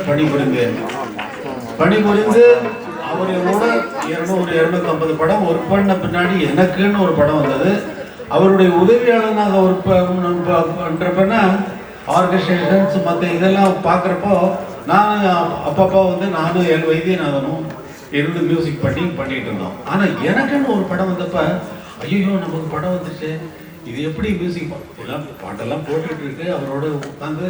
பணிபுரிந்தேன். பணிபுரிந்து அவரோட 200-250 படம் ஒர்க் பண்ண பின்னாடி எனக்குன்னு ஒரு படம் வந்தது. அவருடைய உதவியாளனாக ஒர்க் பண்ணுறப்பன்னா ஆர்கஸ்ட்ரேஷன்ஸ் மற்ற இதெல்லாம் பார்க்குறப்போ நான் அப்பப்போ வந்து நானும் எல் வைத்தியநாதனும் இருந்து மியூசிக் பண்ணிட்டு இருந்தோம். ஆனால் எனக்குன்னு ஒரு படம் வந்தப்போ ஐயோ நமக்கு படம் வந்துச்சு, இது எப்படி மியூசிக் எல்லாம் பாட்டெல்லாம் போட்டுட்டு இருக்கு, அவரோட உட்காந்து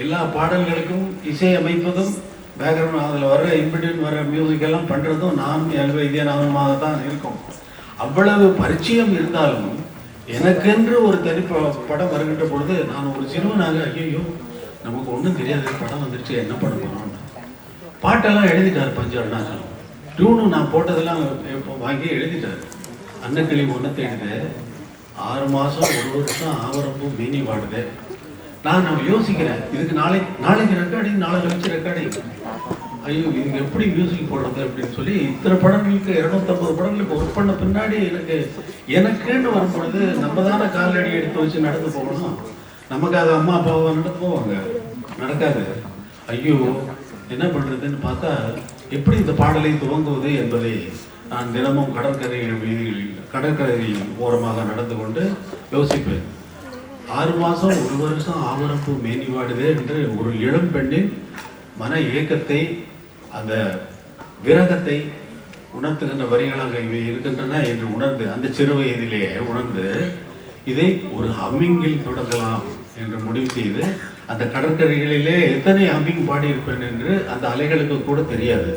எல்லா பாடல்களுக்கும் இசை அமைப்பதும் பேக்ரவுண்ட் அதில் வர இன்பிட்வீன் வர மியூசிக் எல்லாம் பண்ணுறதும் நான் எல் வைத்தியநாதனமாக தான் இருக்கும். அவ்வளவு பரிச்சயம் இருந்தாலும் எனக்கென்று ஒரு தனி படம் வருகின்ற பொழுது நான் ஒரு சிறுவனாக ஐயோ நமக்கு ஒன்றும் தெரியாது, படம் வந்துருச்சு என்ன பண்ண போகிறோம்னு பாட்டெல்லாம் எழுதிட்டார் பஞ்சு அருணாச்சலம். டியூனும் நான் போட்டதெல்லாம் வாங்கி எழுதிட்டார். அன்னக்கிளி ஒன்று தேடுது, 6 மாதம் 1 வருஷம் ஆவரம்பு மீனி வாடுது. நான் யோசிக்கிறேன் இதுக்கு நாளைக்கு ரெக்கார்டிங், நாளை கழிச்சு ரெக்கார்டிங், ஐயோ இதுக்கு எப்படி மியூசிக் போடுறது அப்படின்னு சொல்லி இத்தனை படங்களுக்கு 250 படங்களுக்கு ஒர்க் பண்ண பின்னாடி எனக்குன்னு வரும் பொழுது நம்ம தானே காலடி எடுத்து வச்சு நடந்து போகணும். நமக்கு அது அம்மா அப்பாவை நடந்து போவாங்க, நடக்காது. ஐயோ என்ன பண்ணுறதுன்னு பார்த்தா எப்படி இந்த பாடலை துவங்குவது என்பதை நான் தினமும் கடற்கரை ஓரமாக நடந்து கொண்டு யோசிப்பேன். 6 மாதம் 1 வருஷம் ஆவரப்பு மேனி வாடுதே என்று ஒரு இளம் பெண்ணின் மன ஏக்கத்தை, அந்த விரகத்தை உணர்த்துகின்ற வரிகளாக இவை இருக்கின்றன என்று உணர்ந்து, அந்த சிறு வயதிலேயே உணர்ந்து இதை ஒரு ஹம்மிங்கில் தொடங்கலாம் என்று முடிவு செய்து அந்த கடற்கரைகளிலே எத்தனை ஹம்மிங் பாடியிருப்பேன் என்று அந்த அலைகளுக்கு கூட தெரியாது.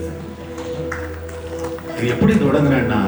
இது எப்படி தொடங்கினேன்னா,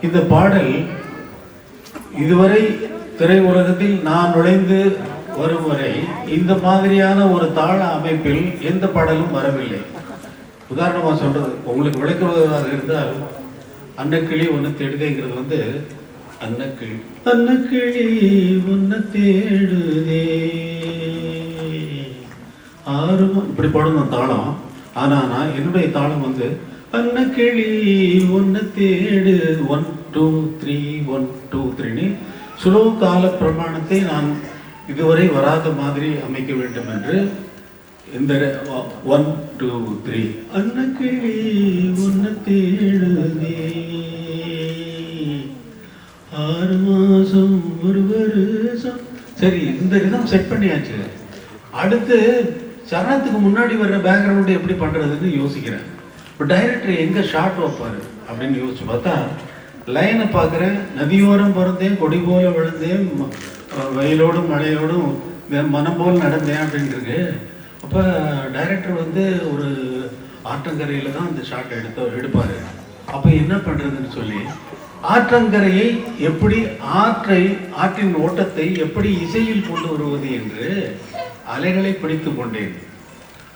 இந்த பாடல் இதுவரை திரையுலகத்தில் நான் நுழைந்து வரும் வரை இந்த மாதிரியான ஒரு தாள அமைப்பில் எந்த பாடலும் வரவில்லை. உதாரணமாக சொல்றது உங்களுக்கு விளக்குவதாக இருந்தால், அன்னக்கிளி ஒன்று தேடுதேங்கிறது வந்து அன்னக்கிளி ஒன்று தேடுதே இப்படி பாடணும் தாளம். ஆனால் நான் என்னுடைய தாளம் வந்து அன்னக்கிளி ஒன்று தேடு 1 2 3 1 2 3 சுலோ கால பிரமாணத்தை நான் இதுவரை வராத மாதிரி அமைக்க வேண்டும் என்று இந்த 1 2 3 அன்னக்கிளி ஒன்று தேடுதே 6 மாதம் 1 வருஷம். சரி, இந்த ரிதம் செட் பண்ணியாச்சு. அடுத்து சரணத்துக்கு முன்னாடி வர்ற பேக்ரவுண்டு எப்படி பண்ணுறதுன்னு யோசிக்கிறேன். இப்போ டைரக்டர் எங்கே ஷார்ட் வைப்பார் அப்படின்னு யோசிச்சு பார்த்தா, லைனை பார்க்குறேன், நதியோரம் பிறந்தேன், கொடி போல விழுந்தேன், வெயிலோடும் மழையோடும் மனம் போல் நடந்தேன் அப்படின்னு இருக்கு. அப்போ டைரக்டர் வந்து ஒரு ஆற்றங்கரையில் தான் அந்த ஷார்ட் எடுப்பார். அப்போ என்ன பண்ணுறதுன்னு சொல்லி ஆற்றங்கரையை எப்படி ஆற்றின் ஓட்டத்தை எப்படி இசையில் கொண்டு வருவது என்று அலைகளை பிடித்து கொண்டேன்.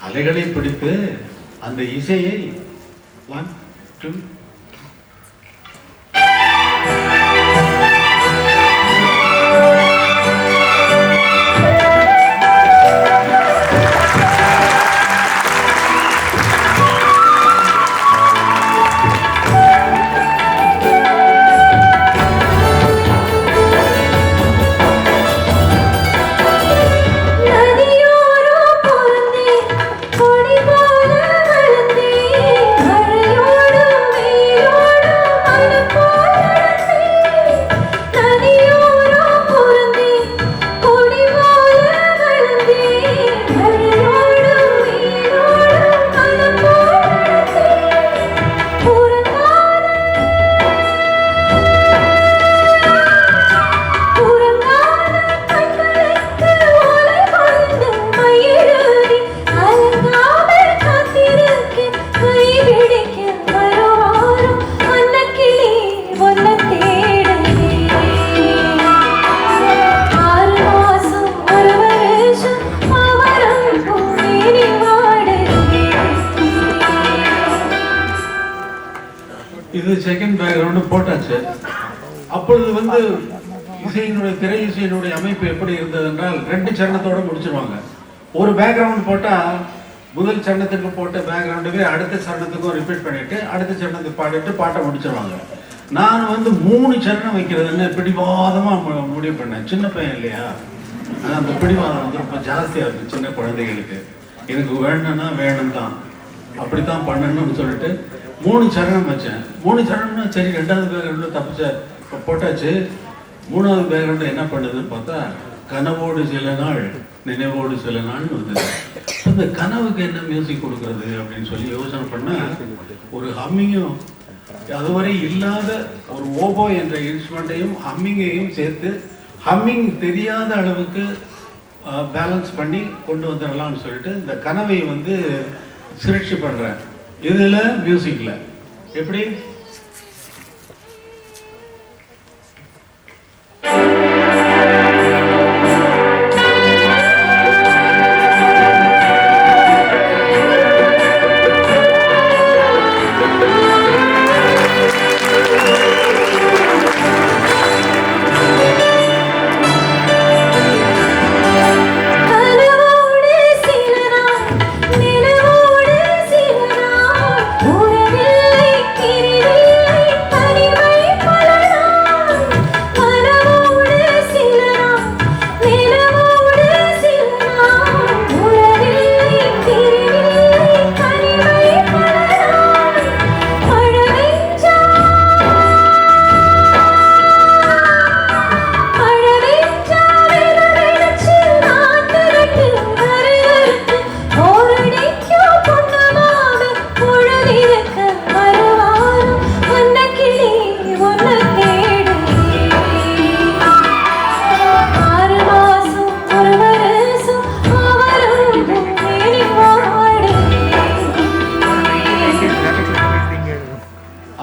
அலைகளை பிடித்து அந்த இசையை 1 2 இது செகண்ட் பேக்ரவுண்டு போட்டாச்சு. அப்பொழுது வந்து இசையினுடைய திரை இசையினுடைய அமைப்பு எப்படி இருந்தது என்றால் 2 சரணத்தோடு முடிச்சிருவாங்க. ஒரு பேக்ரவுண்ட் போட்டால் முதல் சரணத்துக்கு போட்ட பேக்ரவுண்டுவே அடுத்த சரணத்துக்கும் ரிப்பீட் பண்ணிட்டு அடுத்த சரணத்துக்கு பாடிட்டு பாட்டை முடிச்சிருவாங்க. நான் வந்து 3 சரணம் வைக்கிறதுன்னு பிடிவாதமாக முடிவு பண்ணேன். சின்ன பையன் இல்லையா, ஆனால் அந்த பிடிவாதம் வந்து ரொம்ப ஜாஸ்தியாக இருக்குது சின்ன குழந்தைகளுக்கு. எனக்கு வேணும்னா வேணும் தான், அப்படித்தான் பண்ணணும்னு சொல்லிட்டு 3 சரணம் வச்சேன். 3 சரணம்னா சரி, 2வது பேக்ரவுண்டில் தப்பிச்ச போட்டாச்சு. 3வது பேக்ரவுண்டு என்ன பண்ணுதுன்னு பார்த்தா கனவோடு சில நாள் நினைவோடு சில நாள்னு வந்தது. அந்த கனவுக்கு என்ன மியூசிக் கொடுக்கறது அப்படின்னு சொல்லி யோசனை பண்ணால் ஒரு ஹம்மிங்கும் அதுவரை இல்லாத ஒரு ஓபோ என்ற இன்ஸ்ட்ருமெண்ட்டையும் ஹம்மிங்கையும் சேர்த்து ஹம்மிங் தெரியாத அளவுக்கு பேலன்ஸ் பண்ணி கொண்டு வந்துடலாம்னு சொல்லிட்டு இந்த கனவை வந்து சிருஷ்டி பண்ணுறேன். இதில் மியூசிக்கில் எப்படி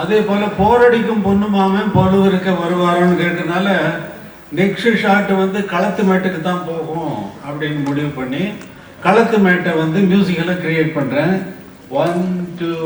அதே போல போரடிக்கும் பொண்ணு மாமன் பொழுவிருக்க வருவாரோன்னு கேட்டனால நெக்ஸ்ட் ஷாட் வந்து களத்து மேட்டுக்கு தான் போகும் அப்படின்னு முடிவு பண்ணி களத்து மேட்டை வந்து மியூசிக்கெல்லாம் கிரியேட் பண்ணுறேன். 1 2